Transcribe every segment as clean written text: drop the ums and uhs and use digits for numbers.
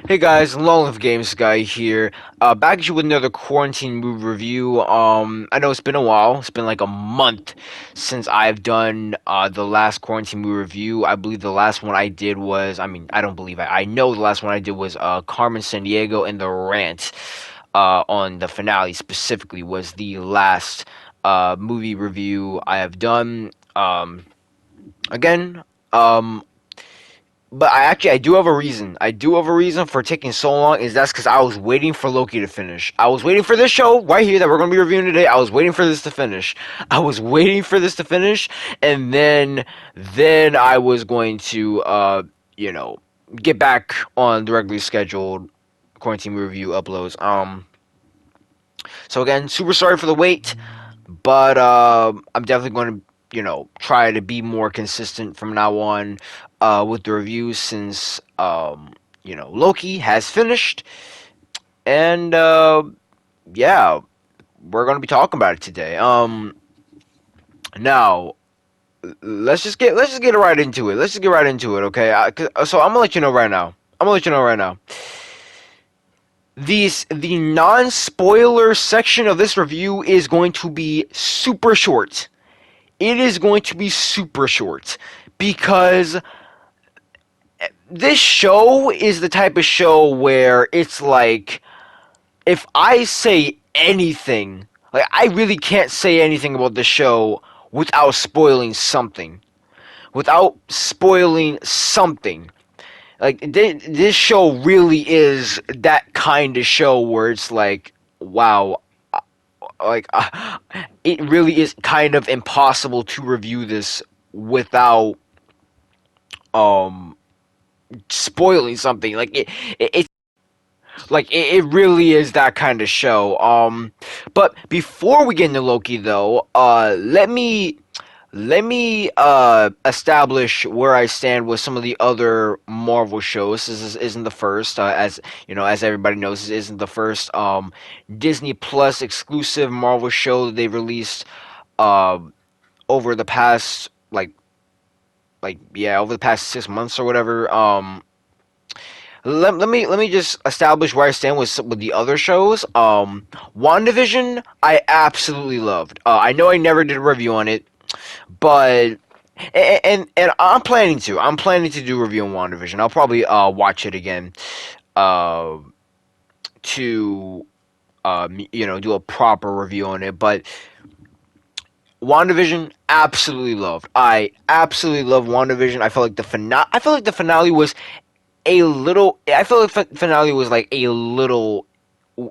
Hey guys, Long Live Games guy here. Back at you with another quarantine movie review. I know it's been a while. It's been like a month since I've done the last quarantine movie review. I believe the last one I did was, I don't believe I know the last one I did was Carmen Sandiego and the Rant. On the finale specifically was the last movie review I have done. Again. Um, but I do have a reason. I do have a reason for taking so long. Is that's because I was waiting for Loki to finish. I was waiting for this show right here that we're gonna be reviewing today. I was waiting for this to finish. I was waiting for this to finish, and then I was going to you know get back on the regularly scheduled quarantine review uploads. So again, super sorry for the wait, but I'm definitely going to try to be more consistent from now on with the reviews since Loki has finished, and yeah, we're going to be talking about it today. Now let's just get right into it. Let's just get right into it, okay? So I'm gonna let you know right now. I'm gonna let you know right now. The non-spoiler section of this review is going to be super short. It is going to be super short because this show is the type of show where it's like if I say anything, like I really can't say anything about the show without spoiling something. Without spoiling something. Like this show really is that kind of show where it's like, wow, like it really is kind of impossible to review this without um spoiling something. It really is that kind of show. But before we get into Loki, though, let me establish where I stand with some of the other Marvel shows. Isn't the first, as you know, as everybody knows, this isn't the first Disney Plus exclusive Marvel show that they released uh, over the past over the past 6 months or whatever. Let me just establish where I stand with the other shows. WandaVision, I absolutely loved. I know I never did a review on it, but and I'm planning to. I'm planning to do a review on WandaVision. I'll probably watch it again, uh, to do a proper review on it. But WandaVision, absolutely loved. I absolutely love WandaVision. I felt like the finale. I felt like the finale was a little. I feel like finale was like a little.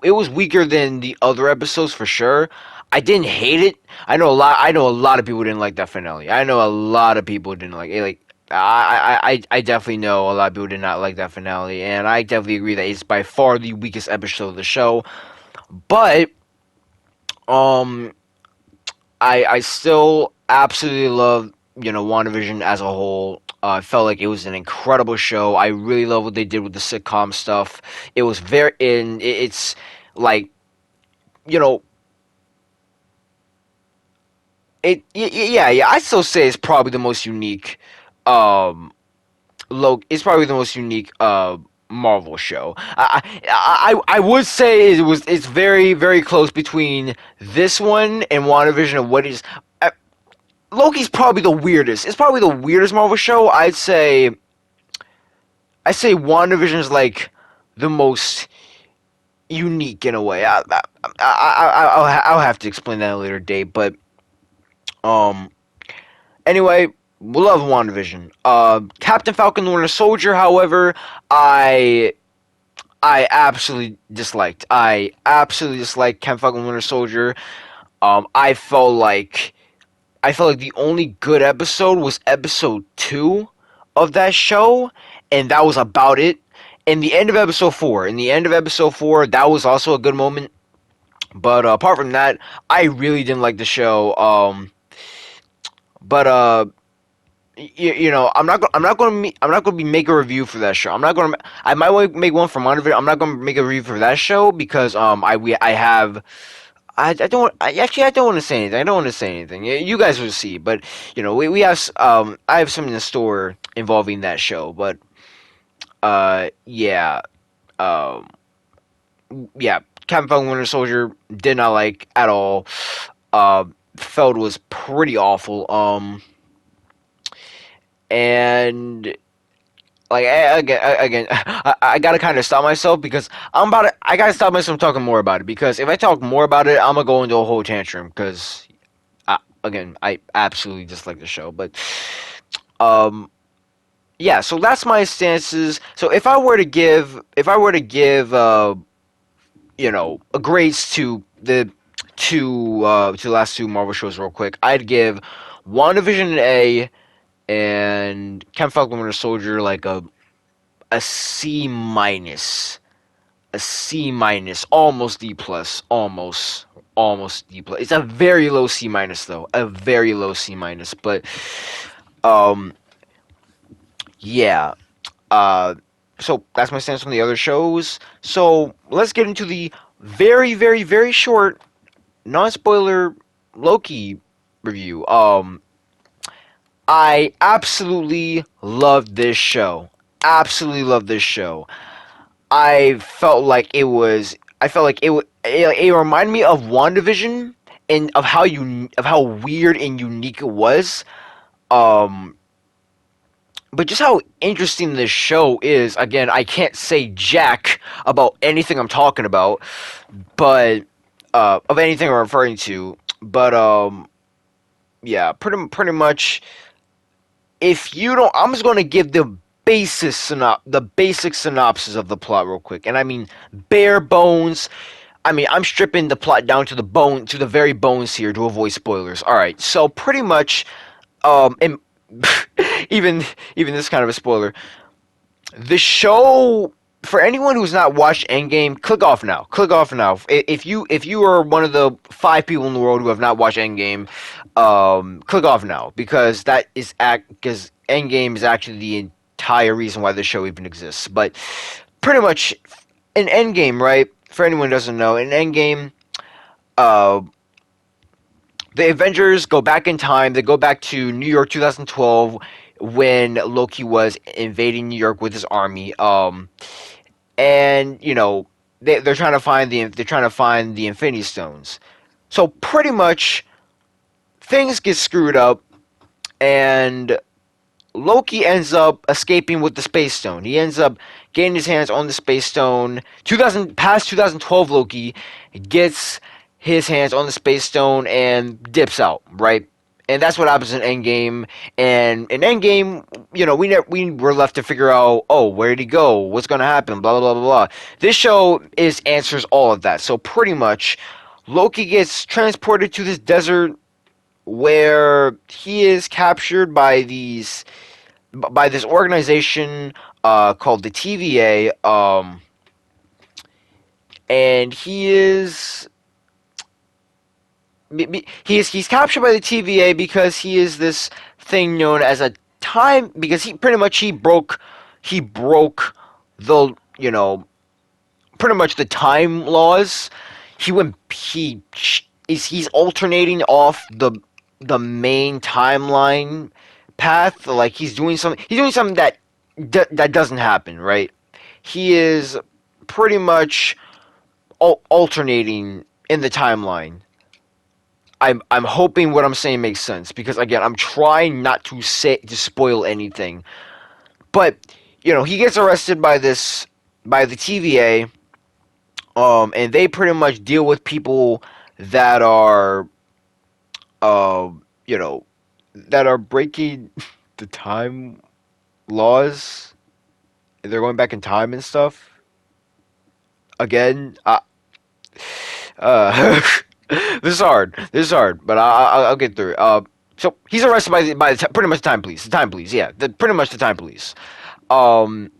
It was weaker than the other episodes for sure. I didn't hate it. I know a lot. I know a lot of people didn't like that finale. I know a lot of people didn't like it. Like I definitely know a lot of people did not like that finale, and I definitely agree that it's by far the weakest episode of the show. But um, I still absolutely love WandaVision as a whole. I felt like it was an incredible show. I really love what they did with the sitcom stuff. It was very in it's like you know yeah, I still say it's probably the most unique um it's probably the most unique Marvel show. I would say it's very very close between this one and WandaVision of what is Loki's probably the weirdest. It's probably the weirdest Marvel show. I say WandaVision is like the most unique in a way. I'll have to explain that at a later date. But um, anyway, we love WandaVision. Captain Falcon, the Winter Soldier, however, I I absolutely disliked. I absolutely disliked Captain Falcon, Winter Soldier. I felt like the only good episode was episode 2 of that show, and that was about it. And the end of episode 4. In the end of episode 4, that was also a good moment. But apart from that, I really didn't like the show. But I'm not gonna be make a review for that show. I'm not gonna. I might make one for Monovid. I'm not gonna make a review for that show because I have. I don't. I don't want to say anything. I don't want to say anything. You guys will see. But we have. I have something in store involving that show. But yeah. Um, yeah, Captain Falcon Winter Soldier did not like at all. Uh, Felt was pretty awful. And like again, I gotta kind of stop myself because I gotta stop myself from talking more about it because if I talk more about it, I'm gonna go into a whole tantrum because again, I absolutely dislike the show. But um, yeah, so that's my stances. So if I were to give grades to the last two Marvel shows real quick, I'd give WandaVision an A and Captain Falcon Winter Soldier like a C minus, a C minus, almost D plus, almost D plus. It's a very low C minus though, a very low C minus. But um, yeah. Uh, so that's my stance on the other shows. So let's get into the very, very, very short, non-spoiler Loki review. I absolutely loved this show. Absolutely loved this show. I felt like it was. I felt like it reminded me of WandaVision and of how weird and unique it was. Um, but just how interesting this show is. Again, I can't say jack about anything I'm talking about, but of anything I'm referring to. But yeah, pretty much. If you don't, I'm just going to give the basic synopsis of the plot real quick, and I mean bare bones. I mean, I'm stripping the plot down to the bone, to the very bones here to avoid spoilers. All right, so pretty much, and even even this kind of a spoiler. The show, for anyone who's not watched Endgame, click off now. Click off now. If you are one of the 5 people in the world who have not watched Endgame, click off now because Endgame is actually the entire reason why the show even exists. But pretty much in Endgame, right? For anyone who doesn't know, in Endgame, uh, the Avengers go back in time. They go back to New York 2012 when Loki was invading New York with his army. And they're trying to find the Infinity Stones. So pretty much things get screwed up, and Loki ends up escaping with the Space Stone. He ends up getting his hands on the Space Stone. 2012 Loki gets his hands on the Space Stone and dips out, right? And that's what happens in Endgame. And in Endgame, we were left to figure out, oh, where did he go? What's going to happen? Blah, blah, blah, blah, blah. This show answers all of that. So pretty much, Loki gets transported to this desert where he is captured by this organization called the TVA, and he's captured by the TVA because he is this thing known as a time because he broke the pretty much the time laws. He's alternating off the main timeline path. Like he's doing something that doesn't happen, right? He is pretty much alternating in the timeline. I'm hoping what I'm saying makes sense because again, I'm trying not to spoil anything. But he gets arrested by the TVA, and they pretty much deal with people that are uh you know that are breaking the time laws. They're going back in time and stuff. Again, uh, this is hard. This is hard, but I'll get through it. So he's arrested by pretty much the time police. The time police, yeah, pretty much the time police. Um,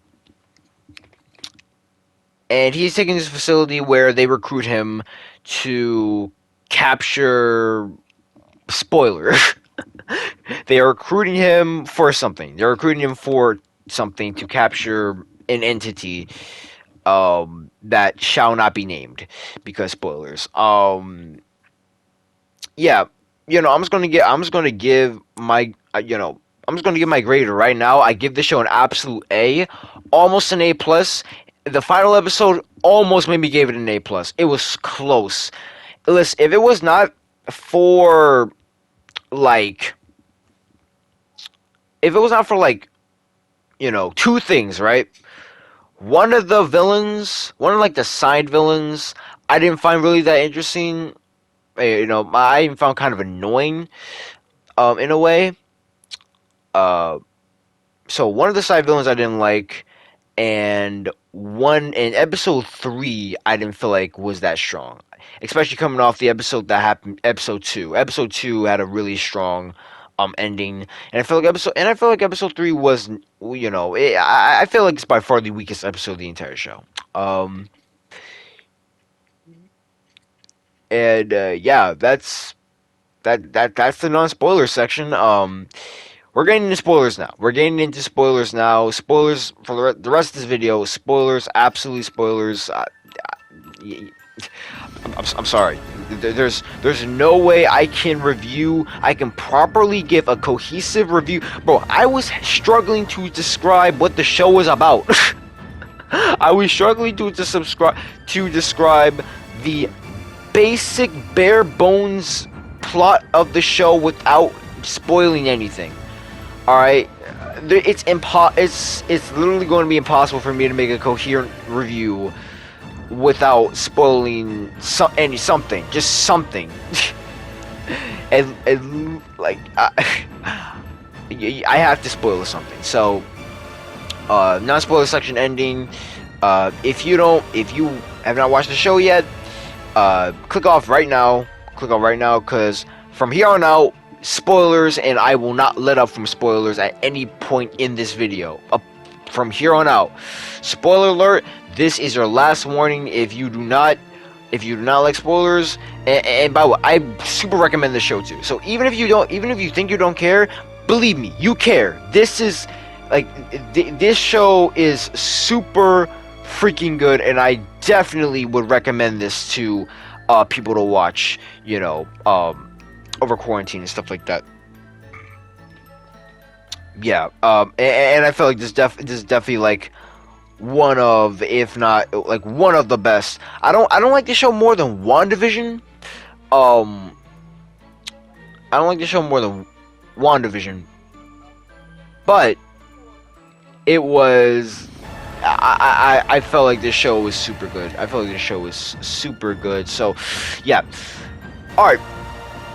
and he's taken this facility where they recruit him to capture. Spoiler. They are recruiting him for something. They're recruiting him for something to capture an entity that shall not be named because spoilers. Yeah, I'm just gonna give my I'm just gonna give my grade right now. I give the show an absolute A, almost an A plus. the final episode almost made me give it an A+. It was close. Listen, if it was not for like, if it was not for like, two things, right? One of the villains, one of like the side villains, I didn't find really that interesting. I even found kind of annoying, in a way. Uh, so one of the side villains I didn't like, and one in episode 3 I didn't feel like was that strong, especially coming off the episode that happened, episode 2. Episode 2 had a really strong ending, and I feel like episode 3 was, I feel like it's by far the weakest episode of the entire show. Um, and yeah, that's the non-spoiler section. We're getting into spoilers now. Spoilers for the rest of this video. Spoilers, absolutely spoilers. I'm sorry. There's no way I can properly give a cohesive review. Bro, I was struggling to describe what the show was about. I was struggling to describe the basic bare bones plot of the show without spoiling anything. All right, it's literally going to be impossible for me to make a coherent review without spoiling something, just something. and like I have to spoil something. So, non-spoiler section ending. If you have not watched the show yet, click off right now. Because from here on out, spoilers, and I will not let up from spoilers at any point in this video. From here on out, spoiler alert. This is your last warning. If you do not like spoilers, and by the way, I super recommend this show too. So even if you think you don't care, believe me, you care. This is like this show is super freaking good, and I definitely would recommend this to people to watch. Over quarantine and stuff like that. Yeah, and I feel like this is definitely like one of, if not like one of the best. I don't like the show more than WandaVision. I don't like the show more than WandaVision, but it was. I felt like this show was super good. So, yeah. All right.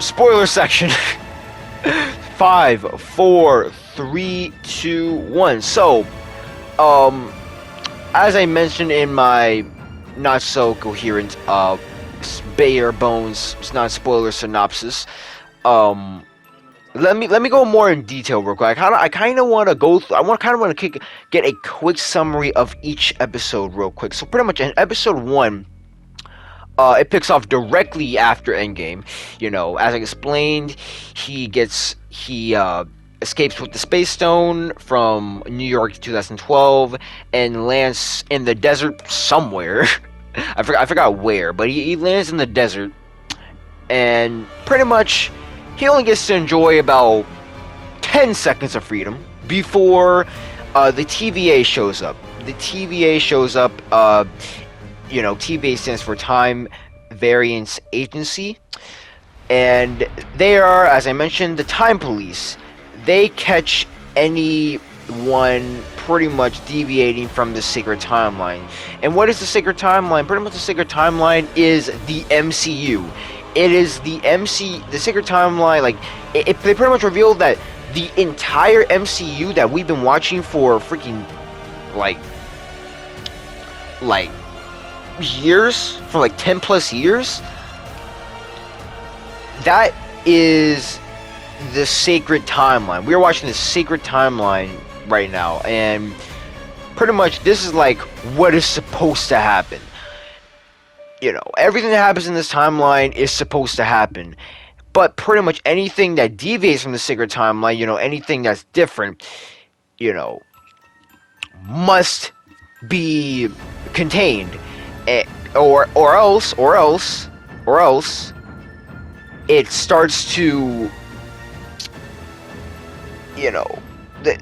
Spoiler section. 5, 4, 3, 2, 1. So, as I mentioned in my not so coherent, bare bones, not spoiler synopsis, let me go more in detail real quick. I kind of want to go through. Get a quick summary of each episode real quick. So pretty much in episode 1. It picks off directly after Endgame. As I explained, he escapes with the Space Stone from New York 2012 and lands in the desert somewhere. I forgot where, but he lands in the desert, and pretty much he only gets to enjoy about 10 seconds of freedom before the TVA shows up. TVA stands for Time Variance Agency, and they are, as I mentioned, the Time Police. They catch anyone pretty much deviating from the sacred timeline. And what is the sacred timeline? Pretty much the sacred timeline is the MCU. It is the sacred timeline. Like, they pretty much revealed that the entire MCU that we've been watching for freaking like years, for like 10 plus years, that is the sacred timeline. We're watching the sacred timeline right now, and pretty much this is like what is supposed to happen. Everything that happens in this timeline is supposed to happen, but pretty much anything that deviates from the sacred timeline, anything that's different, must be contained. Or else it starts to,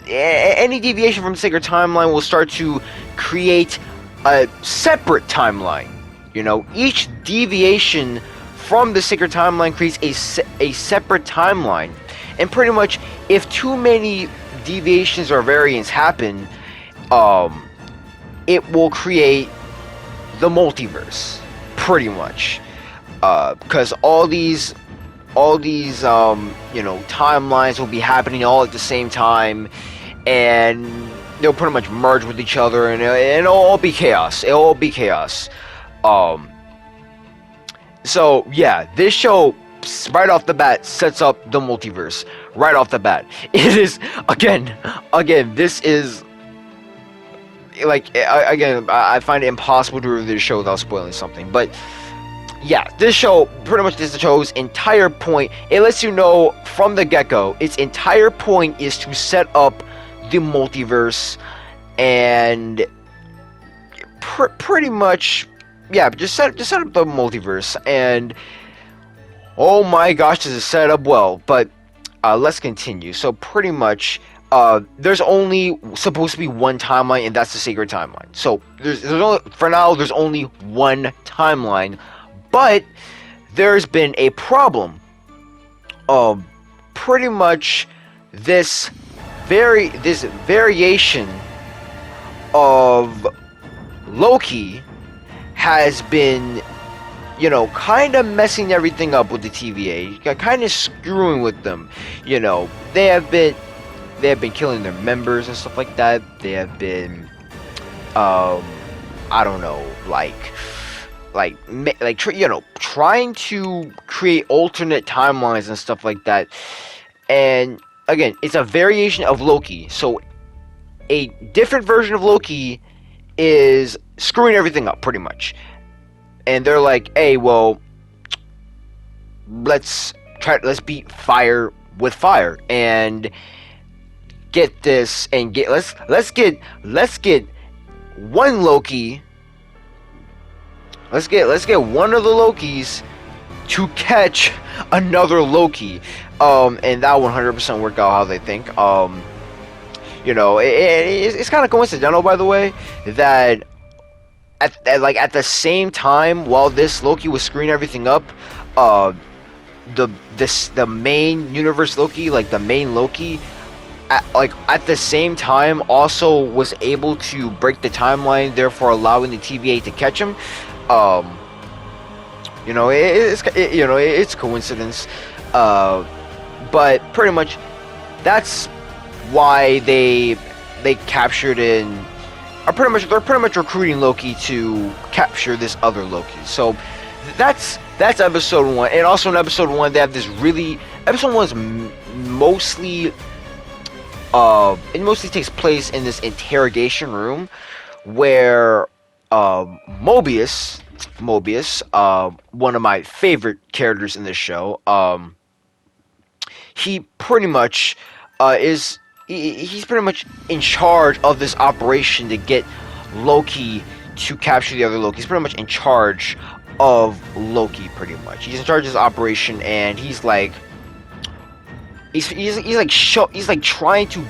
any deviation from the sacred timeline will start to create a separate timeline. You know, each deviation from the sacred timeline creates a separate timeline. And pretty much, if too many deviations or variants happen, it will create the multiverse, pretty much. Because all these timelines will be happening all at the same time, and they'll pretty much merge with each other, and it'll all be chaos. It'll all be chaos. So yeah, this show right off the bat sets up the multiverse right off the bat. It is again. This is like again. I find it impossible to review this show without spoiling something, but. Yeah, this show, pretty much this show's entire point, it lets you know from the get-go, its entire point is to set up the multiverse, and pretty much, yeah, just set up the multiverse, and oh my gosh, does it set up well. But let's continue. So pretty much, there's only supposed to be one timeline, and that's the sacred timeline. So there's only, for now, there's only one timeline. But there's been a problem. Pretty much this variation of Loki has been, you know, kind of messing everything up with the TVA, kind of screwing with them. You know, they have been killing their members and stuff like that. They have been, I don't know, trying to create alternate timelines and stuff like that. And again, it's a variation of Loki, so a different version of Loki is screwing everything up pretty much. And they're like, hey, well, let's beat fire with fire and get this, and let's get one Loki. Let's get one of the Lokis to catch another Loki, and that 100% worked out how they think. You know, it's kind of coincidental, by the way, that at the same time while this Loki was screwing everything up, the main universe Loki, like the main Loki, at the same time also was able to break the timeline, therefore allowing the TVA to catch him. You know, it's coincidence, but pretty much that's why they captured and they're pretty much recruiting Loki to capture this other Loki. So that's episode 1, and also in episode 1 they have this really episode 1 is mostly it mostly takes place in this interrogation room where Mobius, one of my favorite characters in this show, he pretty much he's pretty much in charge of this operation to get Loki to capture the other Loki. He's pretty much in charge of Loki, pretty much. He's in charge of this operation, and he's like trying to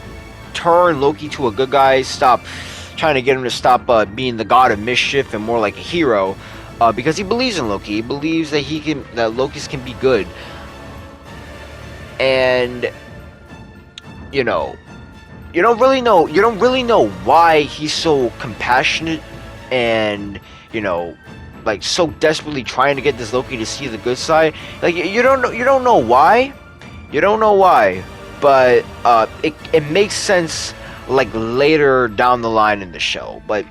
turn Loki to a good guy, trying to get him to stop being the god of mischief and more like a hero, because he believes in Loki. He believes that Lokis can be good. And you know, you don't really know why he's so compassionate and, you know, like so desperately trying to get this Loki to see the good side. Like you don't know why, but it makes sense like later down the line in the show. But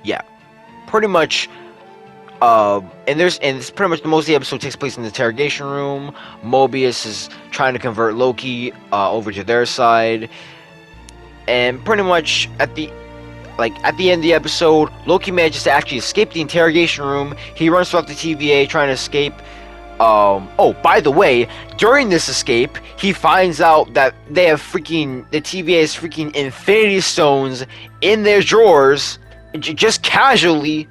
yeah, pretty much. And it's pretty much most of the episode takes place in the interrogation room. Mobius is trying to convert Loki over to their side, and pretty much at the end of the episode, Loki manages to actually escape the interrogation room. He runs throughout the TVA trying to escape. Oh, by the way, during this escape, he finds out that the TVA has freaking Infinity Stones in their drawers, just casually.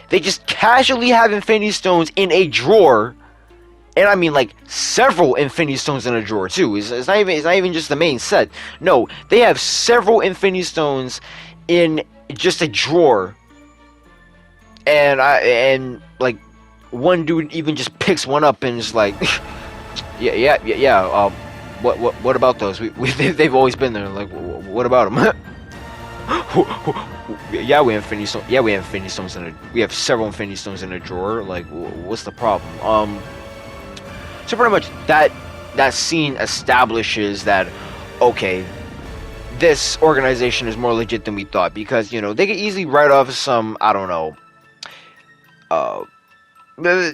They just casually have Infinity Stones in a drawer, and I mean like several Infinity Stones in a drawer too. It's not even just the main set. No, they have several Infinity Stones in just a drawer, and like one dude even just picks one up and is like, yeah. What about those? They've always been there. Like, what about them? Yeah, we have Infinity Stones. Yeah, we have Infinity Stones we have several Infinity Stones in a drawer. Like, what's the problem? So pretty much that scene establishes that, okay, this organization is more legit than we thought, because they could easily write off some, I don't know,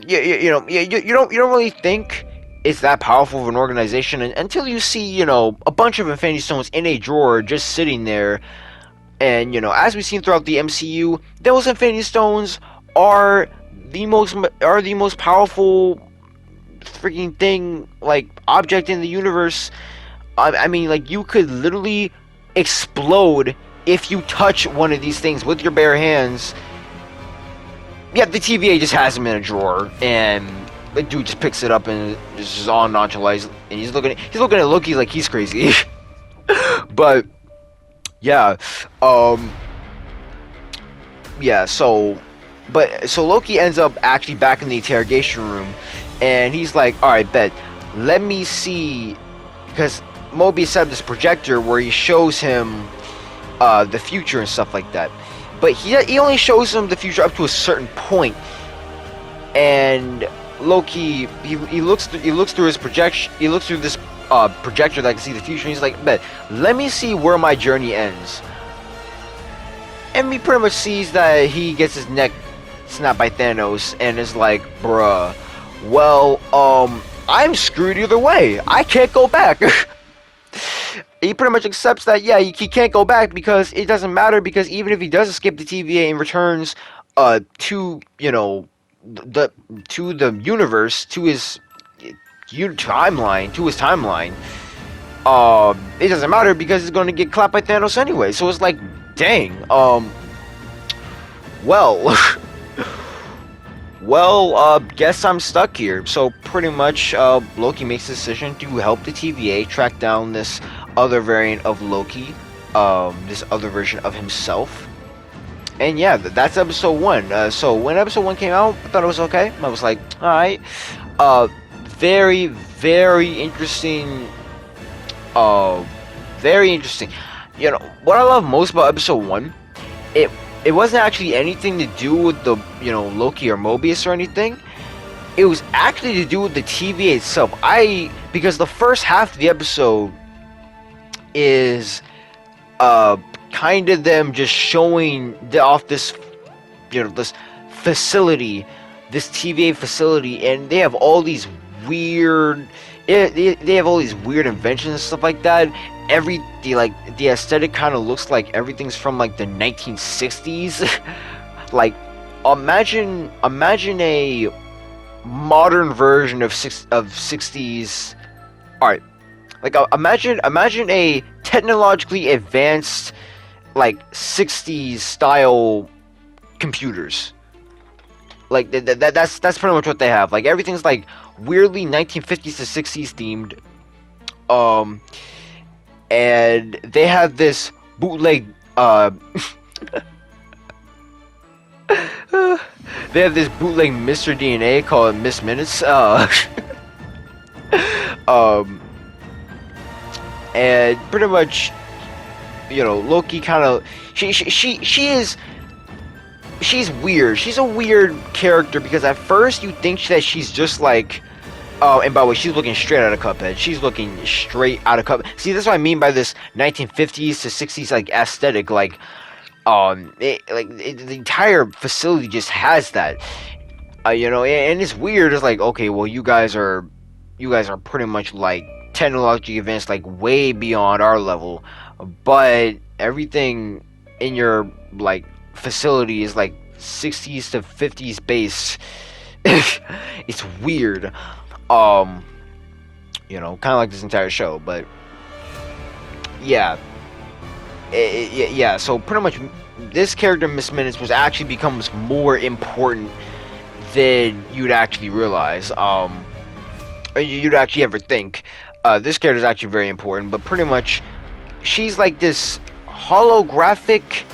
you don't really think it's that powerful of an organization until you see a bunch of Infinity Stones in a drawer just sitting there. And as we've seen throughout the MCU, those Infinity Stones are the most powerful freaking thing, like, object in the universe. I mean, like, you could literally explode if you touch one of these things with your bare hands. Yeah, the TVA just has him in a drawer, and the dude just picks it up and is just all nonchalant, and he's looking at Loki like he's crazy. But yeah, so Loki ends up actually back in the interrogation room, and he's like, all right, bet, let me see, because Mobius set up this projector where he shows him the future and stuff like that. But he only shows him the future up to a certain point, and Loki he looks through his projection. He looks through this projector that can see the future. And he's like, "Bet, let me see where my journey ends." And he pretty much sees that he gets his neck snapped by Thanos, and is like, "Bruh, well, I'm screwed either way. I can't go back." He pretty much accepts that, yeah, he can't go back, because it doesn't matter, because even if he does escape the TVA and returns to the universe, to his timeline, it doesn't matter, because he's going to get clapped by Thanos anyway. So it's like, dang, well, guess I'm stuck here. So pretty much, Loki makes the decision to help the TVA track down this other variant of Loki, this other version of himself. And yeah, that's episode 1. So when episode 1 came out, I thought it was okay. I was like, alright. Very, very interesting. Very interesting. What I love most about episode 1, it wasn't actually anything to do with the, Loki or Mobius or anything. It was actually to do with the TVA itself. Because the first half of the episode is kind of them just showing off this this facility, this TVA facility, and they have all these weird they have all these weird inventions and stuff like that. The aesthetic kind of looks like everything's from like the 1960s. Like, imagine a modern version of 60s. All right, like, imagine a technologically advanced, like, 60s style computers. Like, that's pretty much what they have. Like, everything's like weirdly 1950s to 60s themed. And they have this bootleg they have this bootleg Mr. DNA called Miss Minutes. And pretty much, Loki kind of, she's weird. She's a weird character, because at first you think that she's just like, and by the way, she's looking straight out of Cuphead. She's looking straight out of Cuphead. See, that's what I mean by this 1950s to 60s like aesthetic. Like, the entire facility just has that. And it's weird. It's like, okay, well, you guys are pretty much like technologically advanced, like way beyond our level, but everything in your like facility is like 60s to 50s based. It's weird. Kind of like this entire show, but yeah. Yeah, so pretty much this character, Miss Minutes, becomes more important than you'd actually realize. You'd actually ever think. This character is actually very important, but pretty much she's like this holographic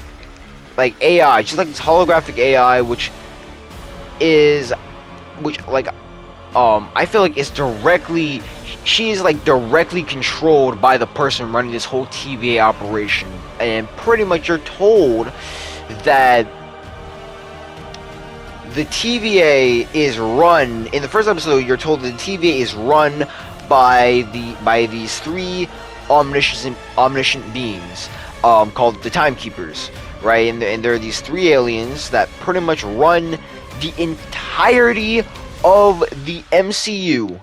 like AI. She's like this holographic AI, which like I feel like it's directly, she is like directly controlled by the person running this whole TVA operation, and pretty much you're told that the TVA is run in the first episode. You're told that the TVA is run by these three omniscient beings, called the Timekeepers, right? And there are these three aliens that pretty much run the entirety of the MCU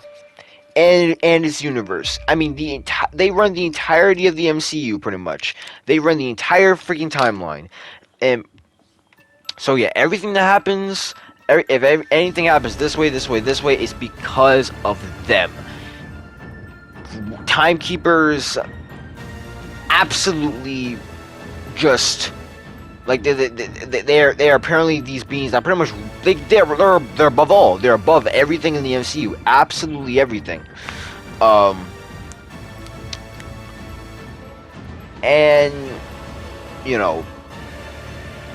and its universe. I mean, they run the entirety of the MCU pretty much. They run the entire freaking timeline, and so yeah, everything that happens, if anything happens this way, it's because of them. Timekeepers absolutely just like they are apparently these beings that pretty much they're above all. They're above everything in the MCU. Absolutely everything. And you know,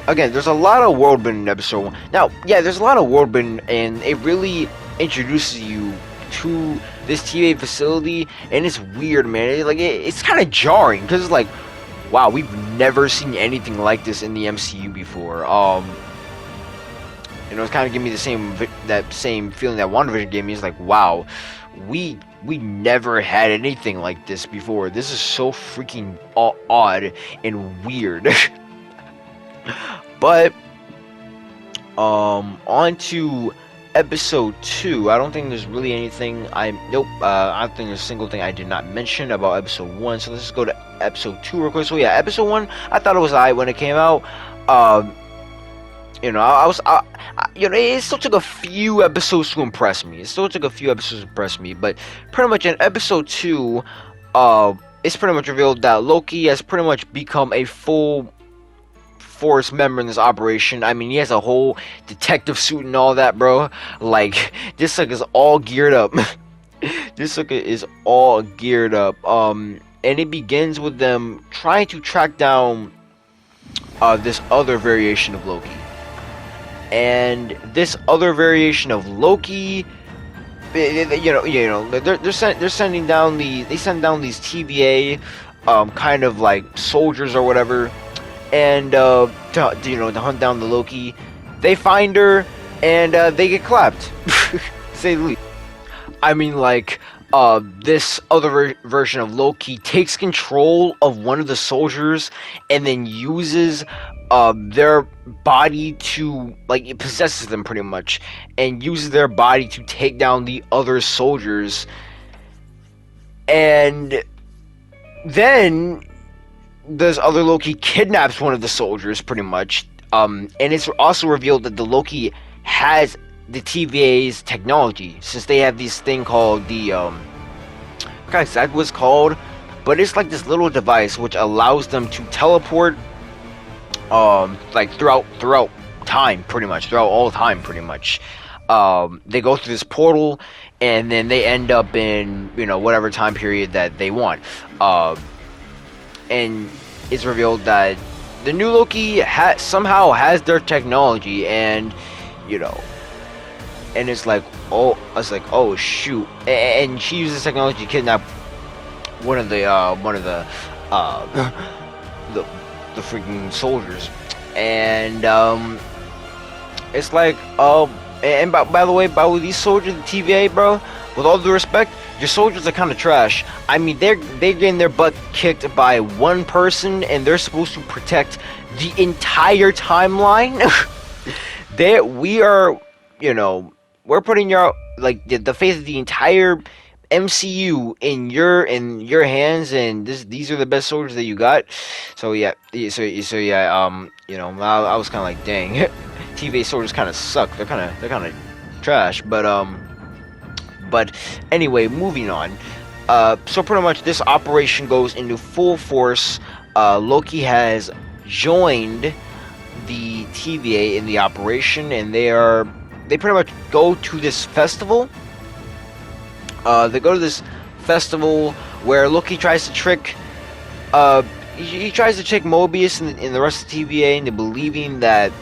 again, there's a lot of world building in episode 1. Now, yeah, there's a lot of world building, and it really introduces you to this TVA facility, and it's weird, man. It's kind of jarring because it's like, wow, we've never seen anything like this in the MCU before. It's kind of giving me that same feeling that WandaVision gave me. It's like, wow, we never had anything like this before. This is so freaking odd and weird. But on to episode 2. I don't think there's really anything I don't think there's a single thing I did not mention about episode 1. So let's just go to episode 2 real quick. So yeah, episode 1, I thought it was alright when it came out. It still took a few episodes to impress me. But pretty much in episode 2, it's pretty much revealed that Loki has pretty much become a full force member in this operation. I mean, he has a whole detective suit and all that, bro. Like, this sucker is all geared up. And it begins with them trying to track down this other variation of Loki. And this other variation of Loki, they're sending down these TVA kind of like soldiers or whatever, and to hunt down the Loki. They find her, and they get clapped. Say the least. I mean, like, this other version of Loki takes control of one of the soldiers and then uses their body to, like, it possesses them pretty much, and uses their body to take down the other soldiers. And then this other Loki kidnaps one of the soldiers pretty much, and it's also revealed that the Loki has the TVA's technology, since they have this thing called the I forgot exactly what it's called, but it's like this little device which allows them to teleport like throughout time, pretty much throughout all time, pretty much. They go through this portal, and then they end up in whatever time period that they want, and it's revealed that the new Loki somehow has their technology, and and it's like, oh shoot, and she uses technology to kidnap one of the the freaking soldiers, and it's like, and by the way, these soldiers, the TVA, bro, with all due respect, your soldiers are kind of trash. I mean, they're getting their butt kicked by one person, and they're supposed to protect the entire timeline. We're putting the fate of the entire MCU in your hands, and these are the best soldiers that you got. So yeah, I was kind of like, dang, TVA soldiers kind of suck. They're kind of trash, but anyway, moving on. So pretty much this operation goes into full force. Loki has joined the TVA in the operation, and they pretty much go to this festival. They go to this festival where Loki tries to trick he tries to trick Mobius and the rest of the TVA into believing that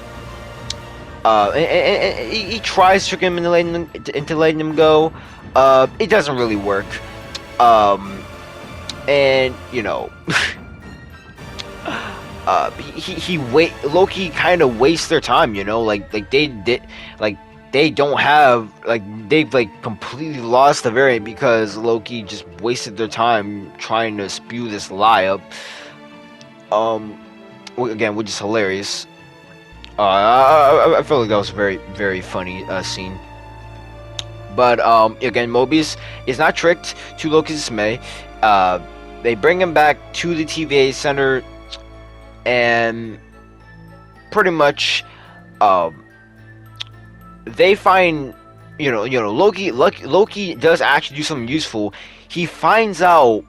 and he tries to trick him into letting him go. It doesn't really work. And you know, Loki kind of wastes their time. You know, like they don't have, like, they've like completely lost the variant because Loki just wasted their time trying to spew this lie up. Again, which is hilarious. I feel like that was a very, very funny scene. But again, Mobius is not tricked to Loki's dismay. They bring him back to the TVA center, and pretty much, they find, Loki does actually do something useful. He finds out,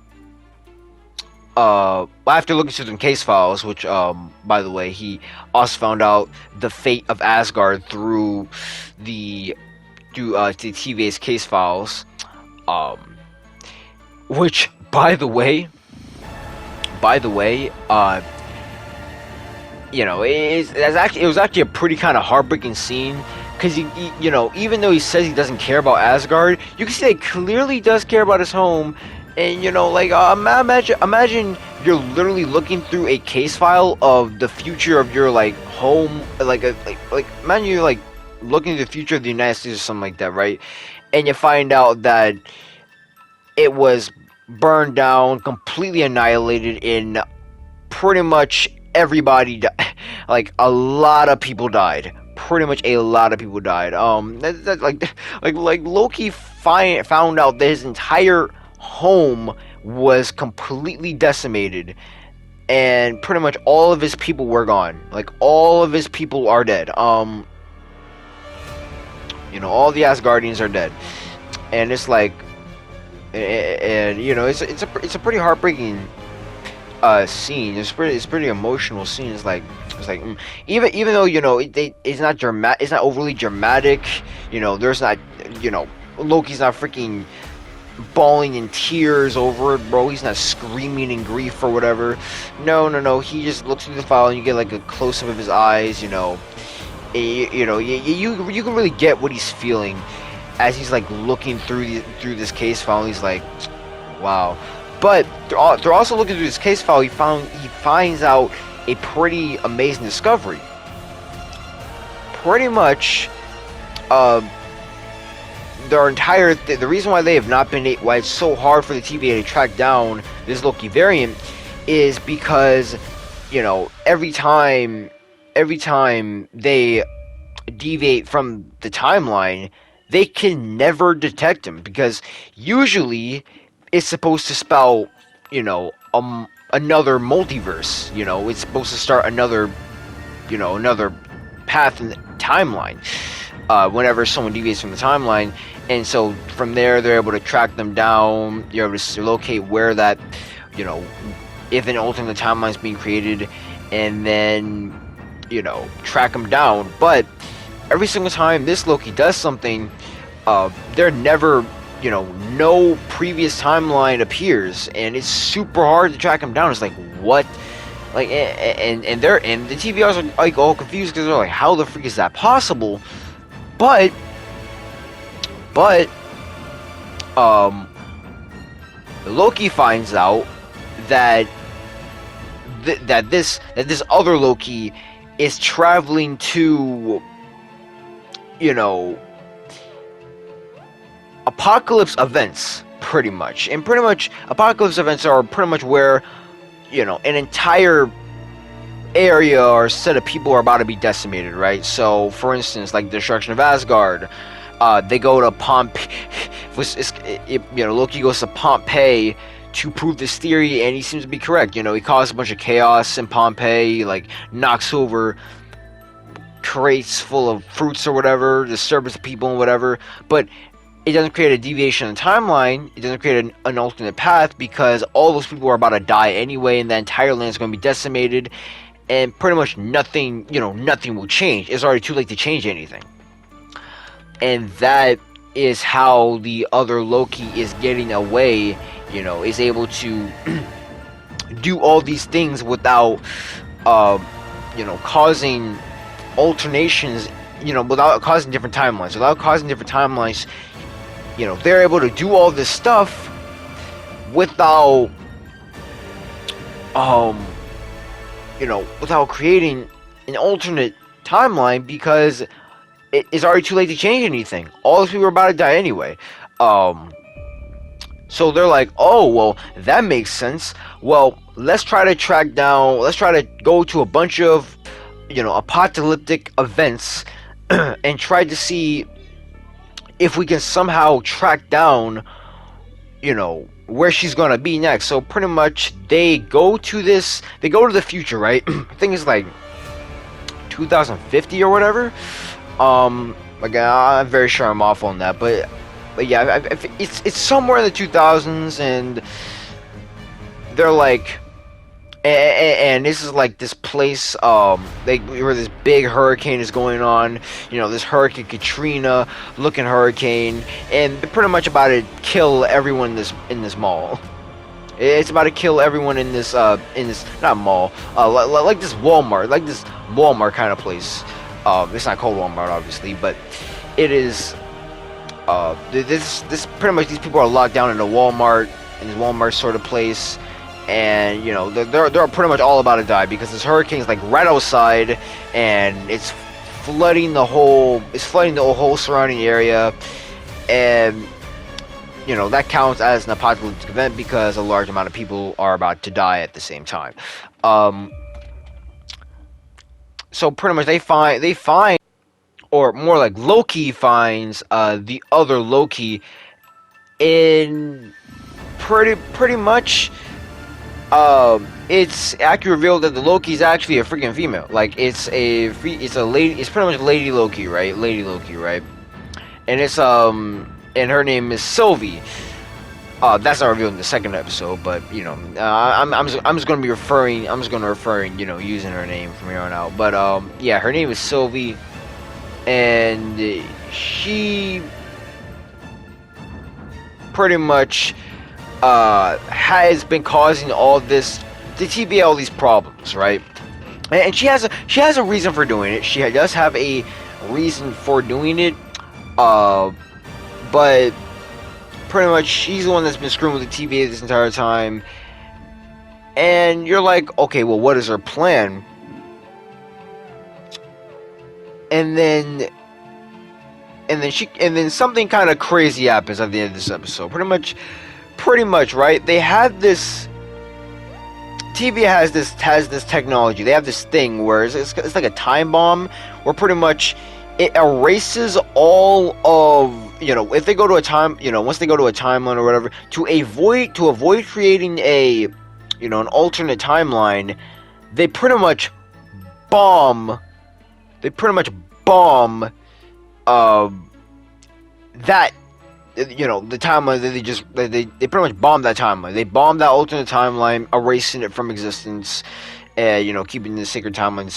after looking through some case files, which, by the way, he also found out the fate of Asgard through the TVA's case files, which, by the way, it was actually a pretty kind of heartbreaking scene. Because, even though he says he doesn't care about Asgard, you can see that he clearly does care about his home. And, imagine you're literally looking through a case file of the future of your, like, home. Imagine you're, like, looking at the future of the United States or something like that, right? And you find out that it was burned down, completely annihilated, in pretty much everybody like, a lot of people died. Pretty much a lot of people died. Like Loki found out that his entire home was completely decimated, and pretty much all of his people were gone. Like, all of his people are dead. All the Asgardians are dead, and it's like, it's a pretty heartbreaking scene. It's pretty emotional scene. It's like even though it's not it's not overly dramatic. There's not, Loki's not freaking bawling in tears over it, bro. He's not screaming in grief or whatever. No. He just looks through the file and you get like a close up of his eyes. You can really get what he's feeling as he's like looking through this case file. And he's like, wow. But they're also looking through this case file. He finds out a pretty amazing discovery. Pretty much, the reason why they have not been, why it's so hard for the TVA to track down this Loki variant, is because, every time they deviate from the timeline, they can never detect him, because usually it's supposed to spell, another multiverse. It's supposed to start another path in the timeline, whenever someone deviates from the timeline. And so from there, they're able to track them down. You're able to locate where that, if an alternate timeline is being created, and then, track them down. But every single time this Loki does something, they're never, no previous timeline appears, and it's super hard to track him down. It's like, what? Like, and the TVRs are like all confused, because they're like, how the freak is that possible? But Loki finds out that this other Loki is traveling to, apocalypse events, pretty much. And pretty much apocalypse events are pretty much where, an entire area or set of people are about to be decimated, right? So, for instance, like the destruction of Asgard, they go to Loki goes to Pompeii to prove this theory, and he seems to be correct. He caused a bunch of chaos in Pompeii, like knocks over crates full of fruits or whatever, disturbs the people and whatever, but it doesn't create a deviation in the timeline. It doesn't create an alternate path, because all those people are about to die anyway, and the entire land is going to be decimated, and pretty much nothing, nothing will change. It's already too late to change anything. And that is how the other Loki is getting away, is able to do all these things without, causing alternations, without causing different timelines. They're able to do all this stuff without, without creating an alternate timeline, because it's already too late to change anything. All those people are about to die anyway. So they're like, oh, well, that makes sense. Well, let's try to go to a bunch of, apocalyptic events and try to see if we can somehow track down, where she's gonna be next. So pretty much they go to the future, right? I think it's like 2050 or whatever. I'm very sure I'm off on that, but yeah, it's somewhere in the 2000s, and they're like, and this is like this place, where this big hurricane is going on. This Hurricane Katrina looking hurricane, and they're pretty much about to kill everyone in this mall. It's about to kill everyone in this not mall, like this Walmart kind of place. It's not called Walmart, obviously, but it is. This pretty much, these people are locked down in this Walmart sort of place, and they're pretty much all about to die because this hurricane is like right outside, and it's flooding the whole surrounding area, and that counts as an apocalyptic event because a large amount of people are about to die at the same time. So pretty much they find, or more like Loki finds the other Loki, in pretty much it's actually revealed that the Loki is actually a freaking female. Like it's a lady. It's pretty much Lady Loki, right? And it's and her name is Sylvie. That's not revealed in the second episode, but I'm just gonna be referring. Using her name from here on out. But yeah, her name is Sylvie, and she pretty much has been causing all this, the TVA, all these problems, right? And she has a reason for doing it. She does have a reason for doing it, but pretty much she's the one that's been screwing with the TVA this entire time. And you're like, okay, well, what is her plan? And then something kind of crazy happens at the end of this episode. Pretty much, right? They have this. TVA has this technology. They have this thing where it's like a time bomb, where pretty much it erases all of, if they go to a time, once they go to a timeline or whatever, to avoid creating an alternate timeline, they pretty much bomb that, the timeline. They pretty much bomb that timeline. They bomb that alternate timeline, erasing it from existence, and keeping the sacred timeline.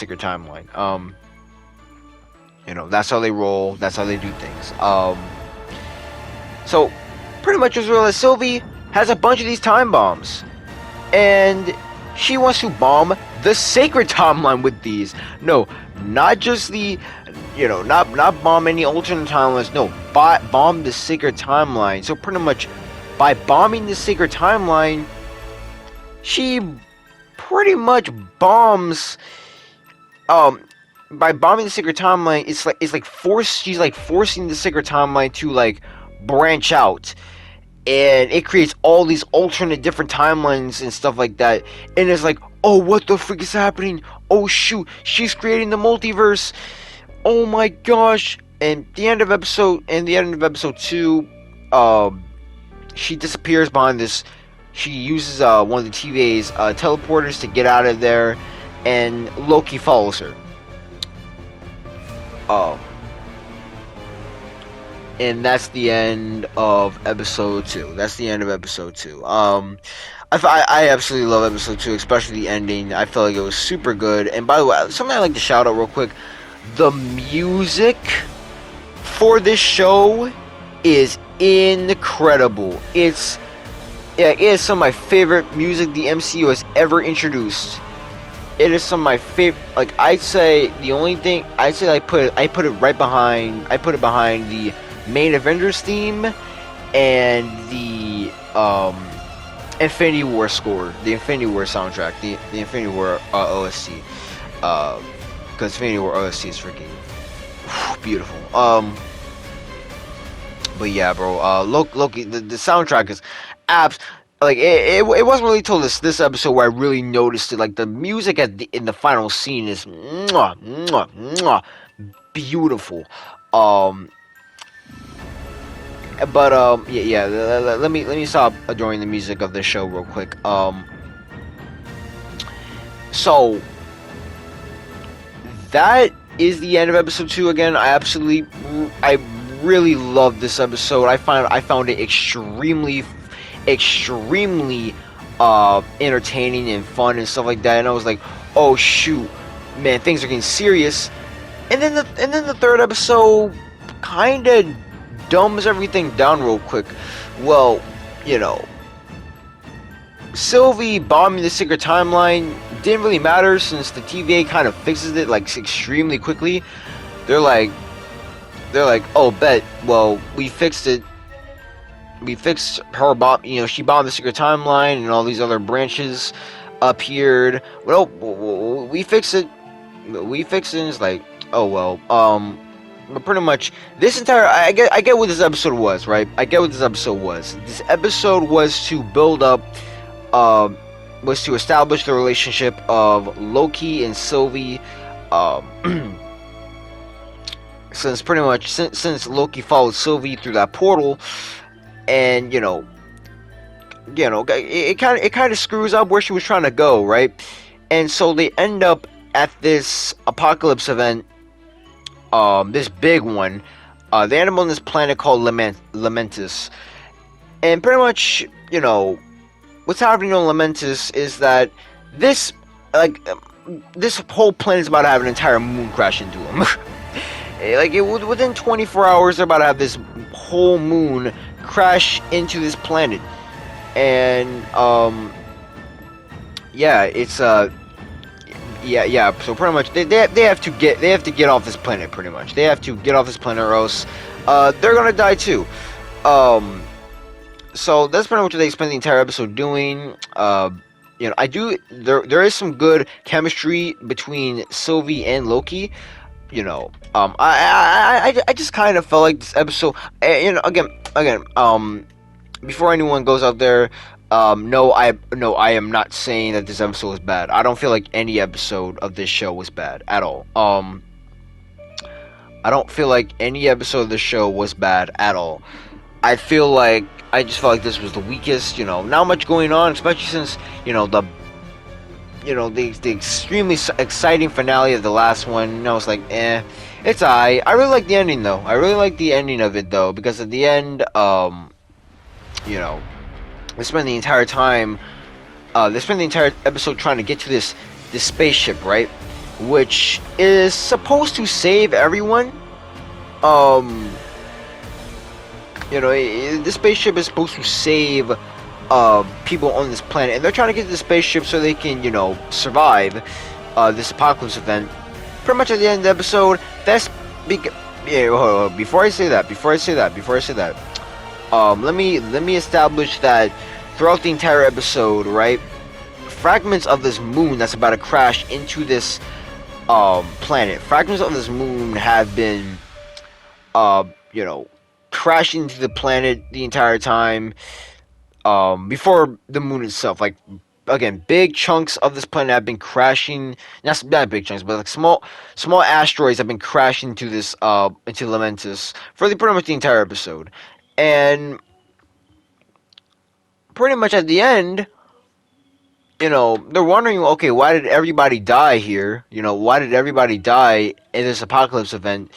That's how they roll. That's how they do things. So pretty much as well as Sylvie has a bunch of these time bombs, and she wants to bomb the sacred timeline with these. No, not just the, not bomb any alternate timelines. No, bomb the sacred timeline. So pretty much, by bombing the sacred timeline, she pretty much bombs. By bombing the sacred timeline, she's forcing the sacred timeline to like branch out, and it creates all these alternate different timelines and stuff like that. And it's like, oh, what the freak is happening? Oh shoot, she's creating the multiverse. Oh my gosh! And the end of episode 2, she disappears behind this. She uses one of the TVA's teleporters to get out of there, and Loki follows her. And that's the end of episode 2. I absolutely love episode 2, especially the ending. I felt like it was super good. And by the way, something I'd like to shout out real quick. The music for this show is incredible. It's Yeah, it is some of my favorite music the MCU has ever introduced. It is some of my favorite. Like I'd say, the only thing I'd say I put it right behind. I put it behind the main Avengers theme and the Infinity War score, the Infinity War soundtrack, the Infinity War OST. Because Infinity War OST is freaking beautiful. But yeah, bro. Loki. The soundtrack is abs. Like it wasn't really till this episode where I really noticed it. Like the music in the final scene is mwah, mwah, mwah, beautiful. Um, but yeah. Let me stop adoring the music of the show real quick. So that is the end of episode 2. Again, I really love this episode. I found it extremely entertaining and fun and stuff like that. And I was like, oh shoot, man, things are getting serious. And then the third episode kind of dumbs everything down real quick. Well, you know, Sylvie bombing the secret timeline didn't really matter since the TVA kind of fixes it like extremely quickly. They're like, oh, bet. Well, we fixed it. We fixed her bomb. You know, she bombed the secret timeline, and all these other branches appeared. Well, we fixed it. We fixed it. And it's like, oh well. But pretty much this entire I get what this episode was, right? I get what this episode was. This episode was to build up, was to establish the relationship of Loki and Sylvie. Since pretty much since Loki followed Sylvie through that portal, and it kind of screws up where she was trying to go, right? And so they end up at this apocalypse event, this big one. They end up on this planet called Lamentus, and pretty much, what's happening on Lamentus is that this like this whole planet is about to have an entire moon crash into them. Within 24 hours, they're about to have this whole moon crash into this planet, and yeah, it's yeah. So pretty much, they have to get off this planet. Pretty much, they have to get off this planet, or else they're gonna die too. So that's pretty much what they spend the entire episode doing. There is some good chemistry between Sylvie and Loki. I just kind of felt like this episode, again, before anyone goes out there, no, I am not saying that this episode was bad. I don't feel like any episode of this show was bad at all. I don't feel like any episode of the show was bad at all. I just felt like this was the weakest. Not much going on, especially since the extremely exciting finale of the last one. I was like, it's alright. I really like the ending though. I really like the ending of it though, because at the end, they spend the entire time, they spend the entire episode trying to get to this spaceship, right? Which is supposed to save everyone. This spaceship is supposed to save people on this planet, and they're trying to get to the spaceship so they can, survive this apocalypse event. Pretty much at the end of the episode, before I say that, let me establish that throughout the entire episode, right, fragments of this moon that's about to crash into this planet, fragments of this moon have been, crashing into the planet the entire time. Before the moon itself, like, again, big chunks of this planet have been crashing. Not big chunks, but like small asteroids have been crashing into this into Lamentus for pretty much the entire episode. And pretty much at the end, they're wondering, okay, why did everybody die here? Why did everybody die in this apocalypse event?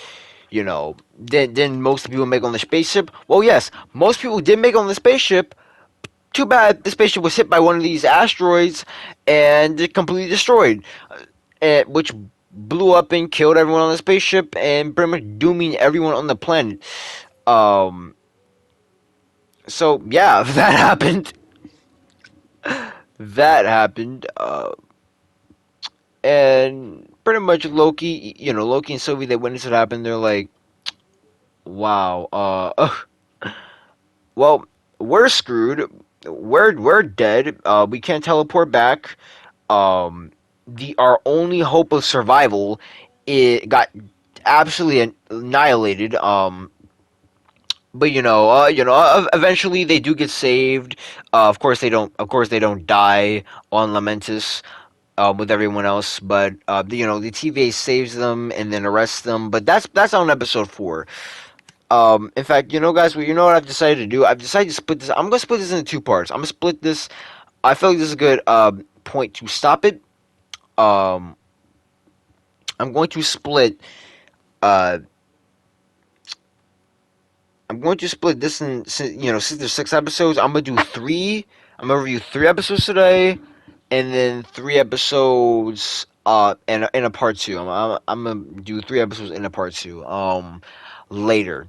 Didn't most people make on the spaceship? Well, yes, most people did make on the spaceship. Too bad the spaceship was hit by one of these asteroids and it completely destroyed, which blew up and killed everyone on the spaceship and pretty much dooming everyone on the planet. So yeah, that happened. that happened. And pretty much Loki, Loki and Sylvie, they witnessed it happen. They're like, wow, well, we're screwed. We're dead. We can't teleport back. The our only hope of survival, it got absolutely annihilated. But eventually they do get saved. Of course they don't. Of course they don't die on Lamentus. With everyone else, but the TVA saves them and then arrests them. But that's on episode 4. In fact, guys, what I've decided to do? I've decided to split this. I'm gonna split this into 2 parts. I'm gonna split this. I feel like this is a good point to stop it. Um, I'm going to split. Uh, I'm going to split this in. Since there's 6 episodes, I'm gonna do 3. I'm gonna review 3 episodes today, and then 3 episodes. In a part two. I'm gonna do 3 episodes in a part two. Later.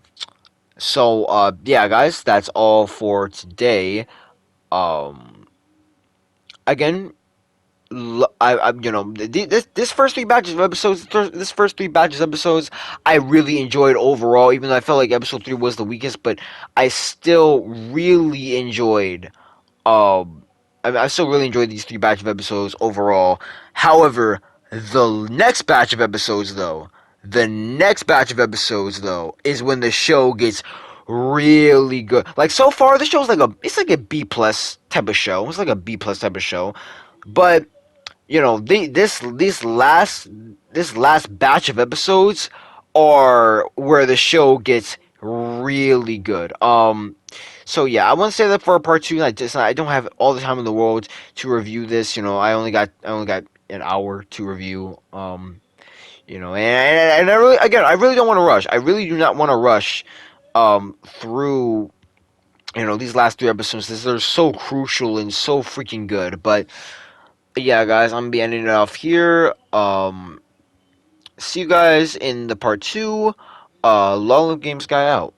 So, yeah, guys, that's all for today. Um, again, this first 3 batches of episodes, this first 3 batches of episodes, I really enjoyed overall. Even though I felt like episode 3 was the weakest, but I still really enjoyed. Um, I still really enjoyed these 3 batch of episodes overall. However, the next batch of episodes though is when the show gets really good. Like so far, the show's it's like a B plus type of show. It's like a B plus type of show, but this last batch of episodes are where the show gets really good. So yeah, I want to say that for a part two. I don't have all the time in the world to review this. I only got an hour to review. And I really don't want to rush. I really do not want to rush through these last 3 episodes. They're so crucial and so freaking good. But yeah, guys, I'm gonna be ending it off here. See you guys in the part 2. Lol Games Guy out.